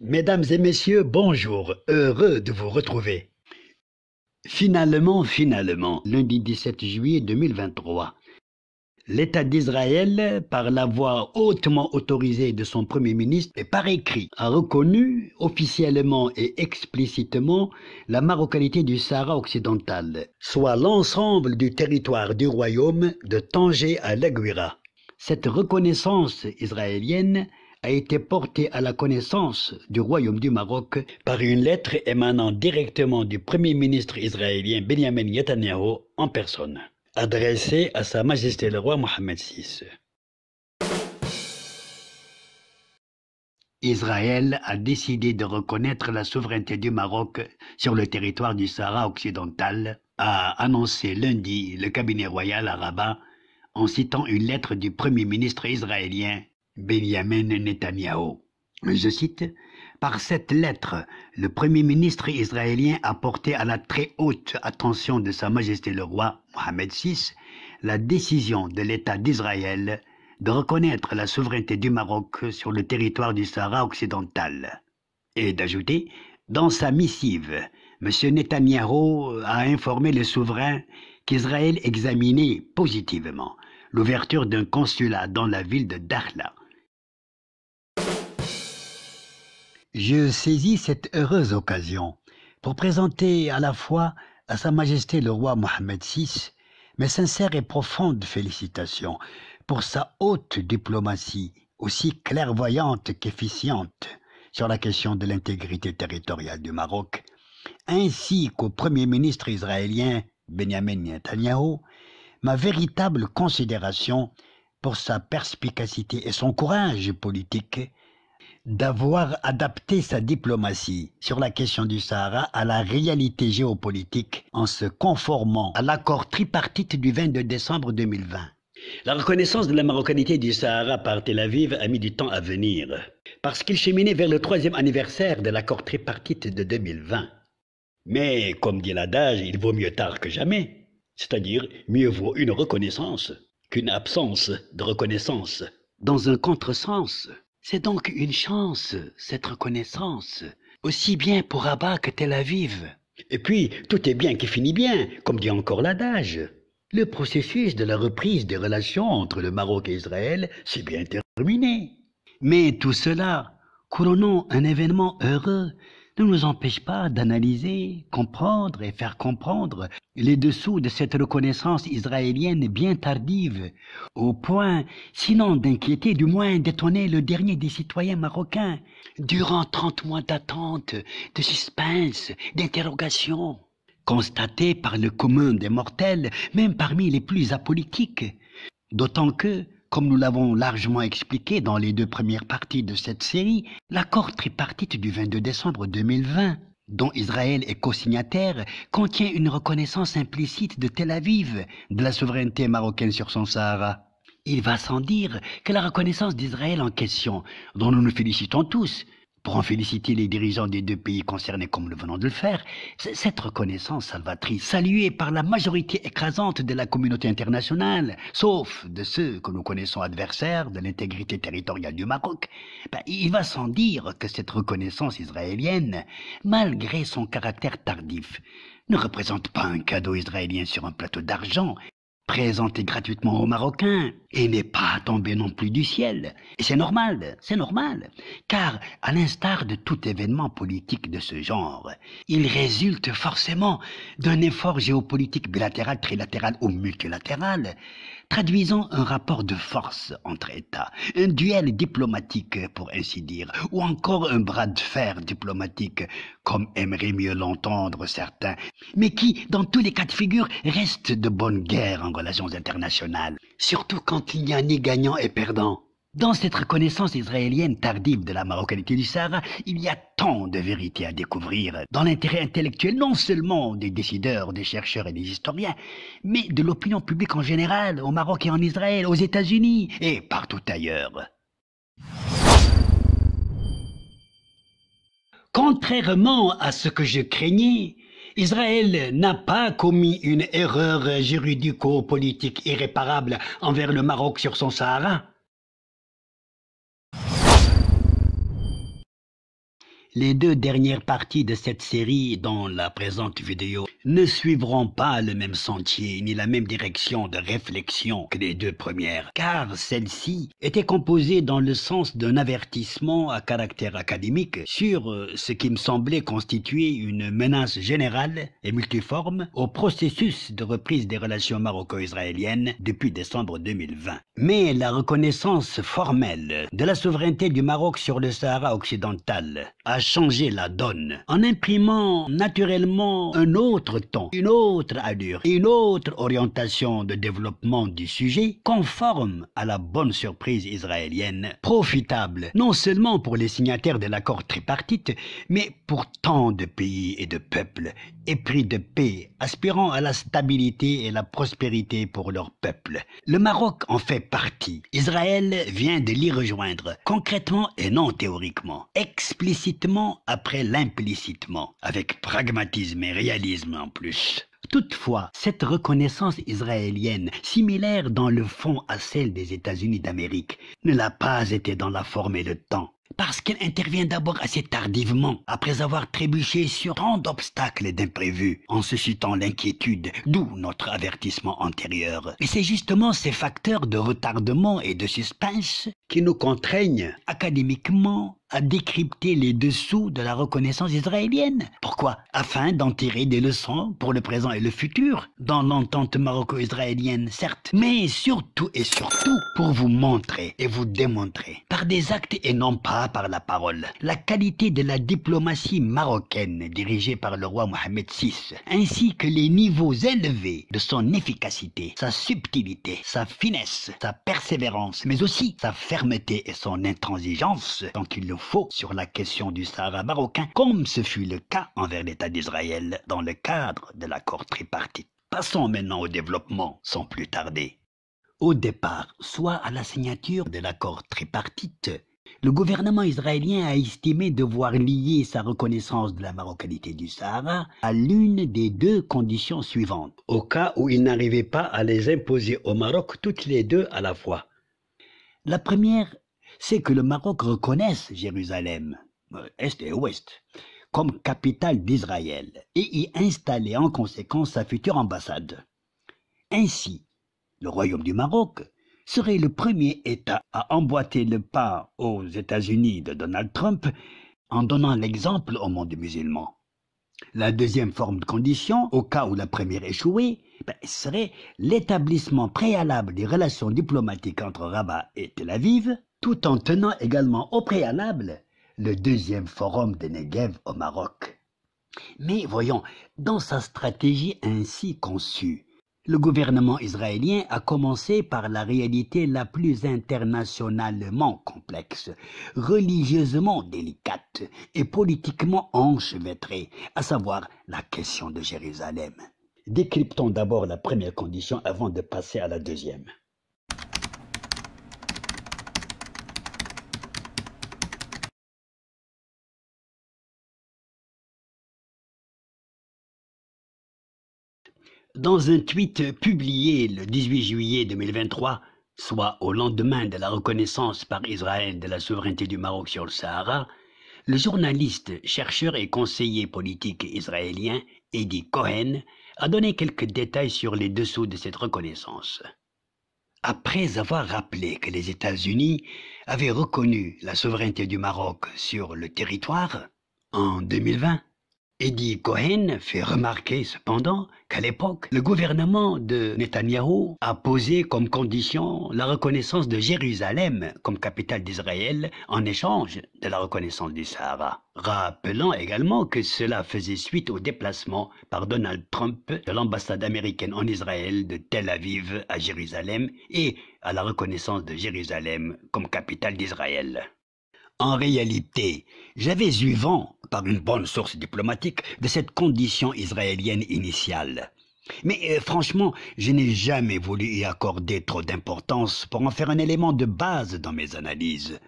Mesdames et messieurs, bonjour, heureux de vous retrouver. Finalement, lundi 17 juillet 2023, l'État d'Israël, par la voie hautement autorisée de son Premier ministre et par écrit, a reconnu officiellement et explicitement la marocanité du Sahara occidental, soit l'ensemble du territoire du royaume de Tanger à l'Aguira. Cette reconnaissance israélienne a été portée à la connaissance du Royaume du Maroc par une lettre émanant directement du Premier ministre israélien Benjamin Netanyahu en personne, adressée à Sa Majesté le roi Mohammed VI. Israël a décidé de reconnaître la souveraineté du Maroc sur le territoire du Sahara occidental, a annoncé lundi le cabinet royal à Rabat en citant une lettre du Premier ministre israélien Benjamin Netanyahu. Je cite, « Par cette lettre, le Premier ministre israélien a porté à la très haute attention de Sa Majesté le roi Mohammed VI la décision de l'État d'Israël de reconnaître la souveraineté du Maroc sur le territoire du Sahara occidental. » Et d'ajouter, dans sa missive, M. Netanyahu a informé le souverain qu'Israël examinait positivement l'ouverture d'un consulat dans la ville de Dakhla. Je saisis cette heureuse occasion pour présenter à la fois à Sa Majesté le roi Mohammed VI mes sincères et profondes félicitations pour sa haute diplomatie, aussi clairvoyante qu'efficiente sur la question de l'intégrité territoriale du Maroc, ainsi qu'au Premier ministre israélien Benjamin Netanyahu, ma véritable considération pour sa perspicacité et son courage politique d'avoir adapté sa diplomatie sur la question du Sahara à la réalité géopolitique en se conformant à l'accord tripartite du 22 décembre 2020. La reconnaissance de la marocanité du Sahara par Tel Aviv a mis du temps à venir, parce qu'il cheminait vers le 3e anniversaire de l'accord tripartite de 2020. Mais, comme dit l'adage, il vaut mieux tard que jamais, c'est-à-dire mieux vaut une reconnaissance qu'une absence de reconnaissance. Dans un contresens, c'est donc une chance, cette reconnaissance, aussi bien pour Rabat que Tel Aviv. Et puis, tout est bien qui finit bien, comme dit encore l'adage. Le processus de la reprise des relations entre le Maroc et Israël s'est bien terminé. Mais tout cela, couronnant un événement heureux, ne nous empêche pas d'analyser, comprendre et faire comprendre les dessous de cette reconnaissance israélienne bien tardive, au point, sinon d'inquiéter, du moins d'étonner le dernier des citoyens marocains, durant 30 mois d'attente, de suspense, d'interrogation, constatés par le commun des mortels, même parmi les plus apolitiques, d'autant que, comme nous l'avons largement expliqué dans les 2 premières parties de cette série, l'accord tripartite du 22 décembre 2020, dont Israël est co-signataire, contient une reconnaissance implicite de Tel Aviv de la souveraineté marocaine sur son Sahara. Il va sans dire que la reconnaissance d'Israël en question, dont nous nous félicitons tous, pour en féliciter les dirigeants des 2 pays concernés comme nous venons de le faire, cette reconnaissance salvatrice, saluée par la majorité écrasante de la communauté internationale, sauf de ceux que nous connaissons adversaires de l'intégrité territoriale du Maroc, il va sans dire que cette reconnaissance israélienne, malgré son caractère tardif, ne représente pas un cadeau israélien sur un plateau d'argent, présenté gratuitement aux Marocains, et n'est pas tombé non plus du ciel. Et c'est normal, car à l'instar de tout événement politique de ce genre, il résulte forcément d'un effort géopolitique bilatéral, trilatéral ou multilatéral, traduisant un rapport de force entre États, un duel diplomatique pour ainsi dire, ou encore un bras de fer diplomatique, comme aimeraient mieux l'entendre certains, mais qui, dans tous les cas de figure, reste de bonne guerre en relations internationales, surtout quand il n'y a ni gagnant et perdant. Dans cette reconnaissance israélienne tardive de la marocanité du Sahara, il y a tant de vérités à découvrir dans l'intérêt intellectuel non seulement des décideurs, des chercheurs et des historiens, mais de l'opinion publique en général, au Maroc et en Israël, aux États-Unis et partout ailleurs. Contrairement à ce que je craignais, Israël n'a pas commis une erreur juridico-politique irréparable envers le Maroc sur son Sahara. Les deux dernières parties de cette série, dont la présente vidéo, ne suivront pas le même sentier ni la même direction de réflexion que les deux premières, car celle-ci était composée dans le sens d'un avertissement à caractère académique sur ce qui me semblait constituer une menace générale et multiforme au processus de reprise des relations maroco-israéliennes depuis décembre 2020. Mais la reconnaissance formelle de la souveraineté du Maroc sur le Sahara occidental a changé la donne en imprimant naturellement un autre ton, une autre allure et une autre orientation de développement du sujet conforme à la bonne surprise israélienne, profitable non seulement pour les signataires de l'accord tripartite, mais pour tant de pays et de peuples épris de paix, aspirant à la stabilité et la prospérité pour leur peuple. Le Maroc en fait partie. Israël vient de l'y rejoindre, concrètement et non théoriquement, explicitement après l'implicitement, avec pragmatisme et réalisme en plus. Toutefois, cette reconnaissance israélienne, similaire dans le fond à celle des États-Unis d'Amérique, ne l'a pas été dans la forme et le temps. Parce qu'elle intervient d'abord assez tardivement, après avoir trébuché sur tant d'obstacles et d'imprévus, en suscitant l'inquiétude, d'où notre avertissement antérieur. Et c'est justement ces facteurs de retardement et de suspense qui nous contraignent académiquement à décrypter les dessous de la reconnaissance israélienne. Pourquoi? Afin d'en tirer des leçons pour le présent et le futur, dans l'entente maroco-israélienne, certes, mais surtout et surtout pour vous montrer et vous démontrer, par des actes et non pas par la parole, la qualité de la diplomatie marocaine dirigée par le roi Mohamed VI, ainsi que les niveaux élevés de son efficacité, sa subtilité, sa finesse, sa persévérance, mais aussi sa fermeté et son intransigeance, tant il le faut sur la question du Sahara marocain, comme ce fut le cas envers l'État d'Israël dans le cadre de l'accord tripartite. Passons maintenant au développement, sans plus tarder. Au départ, soit à la signature de l'accord tripartite, le gouvernement israélien a estimé devoir lier sa reconnaissance de la marocanité du Sahara à l'une des deux conditions suivantes, au cas où il n'arrivait pas à les imposer au Maroc toutes les deux à la fois. La première, c'est que le Maroc reconnaisse Jérusalem, Est et Ouest, comme capitale d'Israël et y installer en conséquence sa future ambassade. Ainsi, le Royaume du Maroc serait le premier État à emboîter le pas aux États-Unis de Donald Trump en donnant l'exemple au monde musulman. La deuxième forme de condition, au cas où la première échouait, serait l'établissement préalable des relations diplomatiques entre Rabat et Tel Aviv, tout en tenant également au préalable le deuxième forum de Negev au Maroc. Mais voyons, dans sa stratégie ainsi conçue, le gouvernement israélien a commencé par la réalité la plus internationalement complexe, religieusement délicate et politiquement enchevêtrée, à savoir la question de Jérusalem. Décryptons d'abord la première condition avant de passer à la deuxième. Dans un tweet publié le 18 juillet 2023, soit au lendemain de la reconnaissance par Israël de la souveraineté du Maroc sur le Sahara, le journaliste, chercheur et conseiller politique israélien Eddie Cohen a donné quelques détails sur les dessous de cette reconnaissance. Après avoir rappelé que les États-Unis avaient reconnu la souveraineté du Maroc sur le territoire en 2020, Eddie Cohen fait remarquer cependant qu'à l'époque, le gouvernement de Netanyahou a posé comme condition la reconnaissance de Jérusalem comme capitale d'Israël en échange de la reconnaissance du Sahara. Rappelant également que cela faisait suite au déplacement par Donald Trump de l'ambassade américaine en Israël de Tel Aviv à Jérusalem et à la reconnaissance de Jérusalem comme capitale d'Israël. En réalité, j'avais eu vent, par une bonne source diplomatique, de cette condition israélienne initiale. Mais franchement, je n'ai jamais voulu y accorder trop d'importance pour en faire un élément de base dans mes analyses.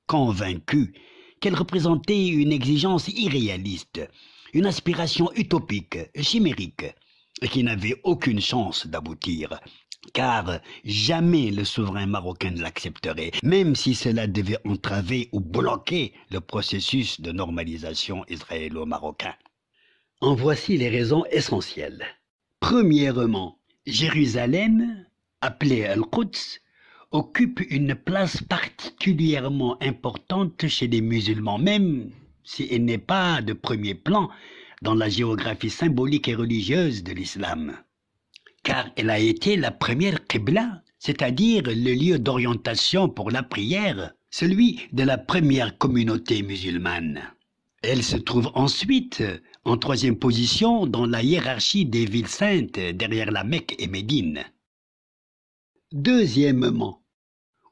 Convaincu qu'elle représentait une exigence irréaliste, une aspiration utopique, chimérique, et qui n'avait aucune chance d'aboutir. car jamais le souverain marocain ne l'accepterait, même si cela devait entraver ou bloquer le processus de normalisation israélo-marocain. En voici les raisons essentielles. Premièrement, Jérusalem, appelée Al-Quds, occupe une place particulièrement importante chez les musulmans, même si elle n'est pas de premier plan dans la géographie symbolique et religieuse de l'islam. Car elle a été la première Qibla, c'est-à-dire le lieu d'orientation pour la prière, celui de la première communauté musulmane. Elle se trouve ensuite en troisième position dans la hiérarchie des villes saintes derrière la Mecque et Médine. Deuxièmement,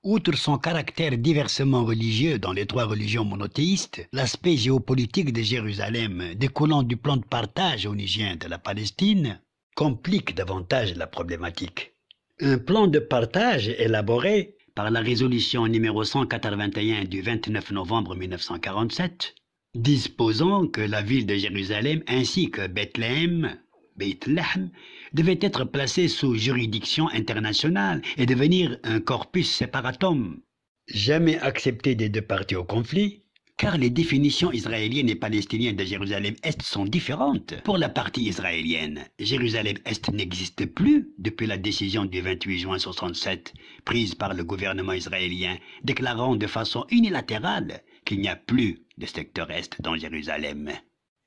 outre son caractère diversement religieux dans les trois religions monothéistes, l'aspect géopolitique de Jérusalem découlant du plan de partage onusien de la Palestine complique davantage la problématique. Un plan de partage élaboré par la résolution numéro 181 du 29 novembre 1947, disposant que la ville de Jérusalem ainsi que Bethléem, Beit Lahm, devait être placée sous juridiction internationale et devenir un corpus separatum, jamais accepté des deux parties au conflit, car les définitions israéliennes et palestiniennes de Jérusalem-Est sont différentes. Pour la partie israélienne, Jérusalem-Est n'existe plus depuis la décision du 28 juin 1967 prise par le gouvernement israélien, déclarant de façon unilatérale qu'il n'y a plus de secteur Est dans Jérusalem.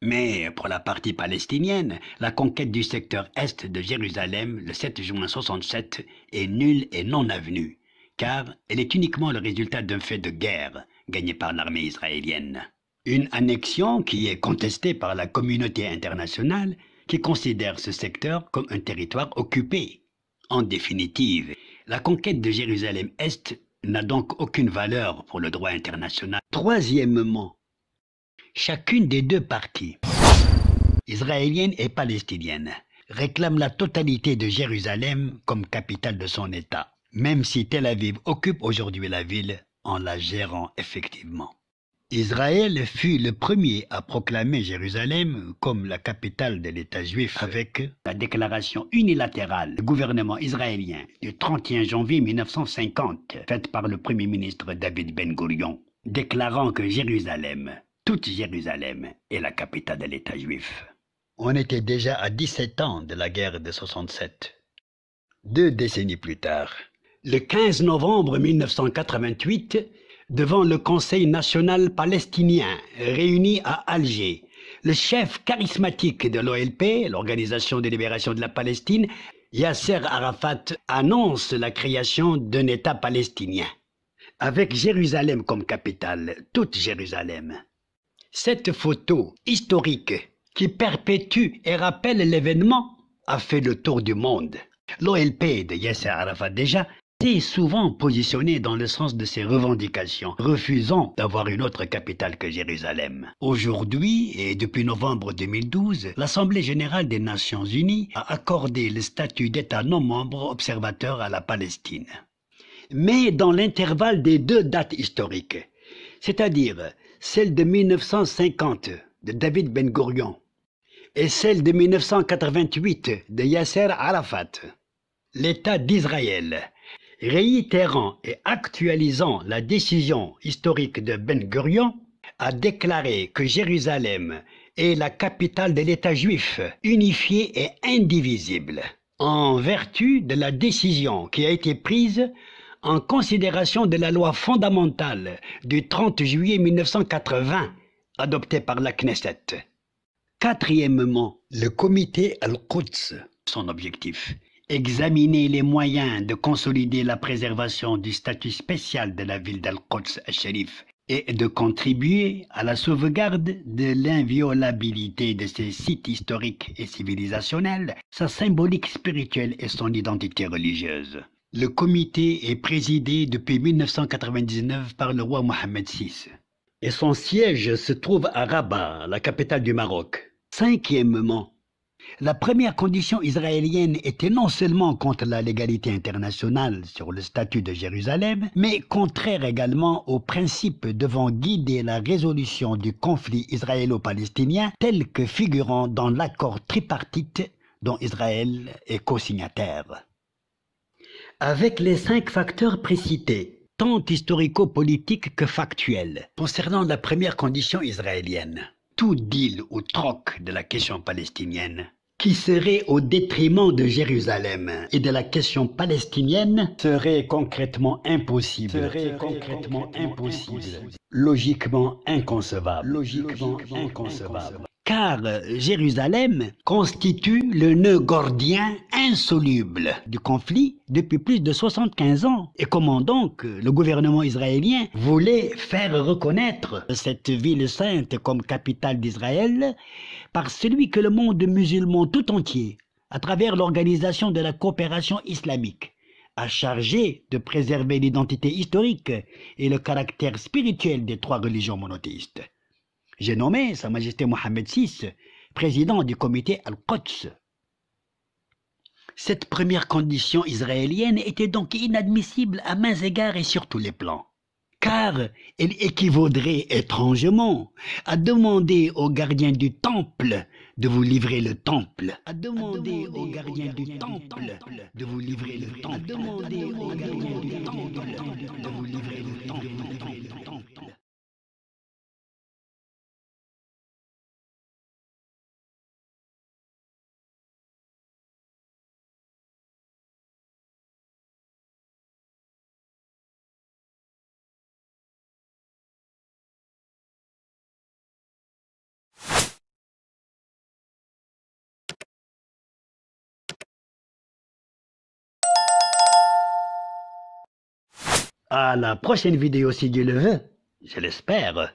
Mais pour la partie palestinienne, la conquête du secteur Est de Jérusalem le 7 juin 1967 est nulle et non avenue, car elle est uniquement le résultat d'un fait de guerre gagné par l'armée israélienne. Une annexion qui est contestée par la communauté internationale qui considère ce secteur comme un territoire occupé. En définitive, la conquête de Jérusalem-Est n'a donc aucune valeur pour le droit international. Troisièmement, chacune des deux parties, israélienne et palestinienne, réclame la totalité de Jérusalem comme capitale de son État, même si Tel Aviv occupe aujourd'hui la ville en la gérant effectivement. Israël fut le premier à proclamer Jérusalem comme la capitale de l'État juif avec la déclaration unilatérale du gouvernement israélien du 31 janvier 1950, faite par le Premier ministre David Ben-Gourion, déclarant que Jérusalem, toute Jérusalem, est la capitale de l'État juif. On était déjà à 17 ans de la guerre de 67. 2 décennies plus tard, le 15 novembre 1988, devant le Conseil national palestinien réuni à Alger, le chef charismatique de l'OLP, l'Organisation de libération de la Palestine, Yasser Arafat, annonce la création d'un État palestinien, avec Jérusalem comme capitale, toute Jérusalem. Cette photo historique qui perpétue et rappelle l'événement a fait le tour du monde. L'OLP de Yasser Arafat déjà s'est souvent positionné dans le sens de ses revendications, refusant d'avoir une autre capitale que Jérusalem. Aujourd'hui, et depuis novembre 2012, l'Assemblée générale des Nations unies a accordé le statut d'État non membre observateur à la Palestine. Mais dans l'intervalle des 2 dates historiques, c'est-à-dire celle de 1950 de David Ben-Gourion et celle de 1988 de Yasser Arafat, l'État d'Israël, réitérant et actualisant la décision historique de Ben-Gurion, a déclaré que Jérusalem est la capitale de l'État juif, unifié et indivisible, en vertu de la décision qui a été prise en considération de la loi fondamentale du 30 juillet 1980, adoptée par la Knesset. Quatrièmement, le comité Al-Quds, son objectif, examiner les moyens de consolider la préservation du statut spécial de la ville d'Al-Quds al-Sharif et de contribuer à la sauvegarde de l'inviolabilité de ses sites historiques et civilisationnels, sa symbolique spirituelle et son identité religieuse. Le comité est présidé depuis 1999 par le roi Mohammed VI et son siège se trouve à Rabat, la capitale du Maroc. Cinquièmement, la première condition israélienne était non seulement contre la légalité internationale sur le statut de Jérusalem, mais contraire également aux principes devant guider la résolution du conflit israélo-palestinien tel que figurant dans l'accord tripartite dont Israël est co-signataire. avec les 5 facteurs précités, tant historico-politiques que factuels, concernant la première condition israélienne. Tout deal ou troc de la question palestinienne, qui serait au détriment de Jérusalem et de la question palestinienne, serait concrètement impossible. Logiquement inconcevable. Car Jérusalem constitue le nœud gordien insoluble du conflit depuis plus de 75 ans. Et comment donc le gouvernement israélien voulait faire reconnaître cette ville sainte comme capitale d'Israël par celui que le monde musulman tout entier, à travers l'organisation de la coopération islamique, a chargé de préserver l'identité historique et le caractère spirituel des 3 religions monothéistes. J'ai nommé Sa Majesté Mohammed VI, président du comité Al-Quds. Cette première condition israélienne était donc inadmissible à maints égards et sur tous les plans, car elle équivaudrait étrangement à demander aux gardiens du temple de vous livrer le temple. De vous livrer le temple. À la prochaine vidéo si Dieu le veut, je l'espère.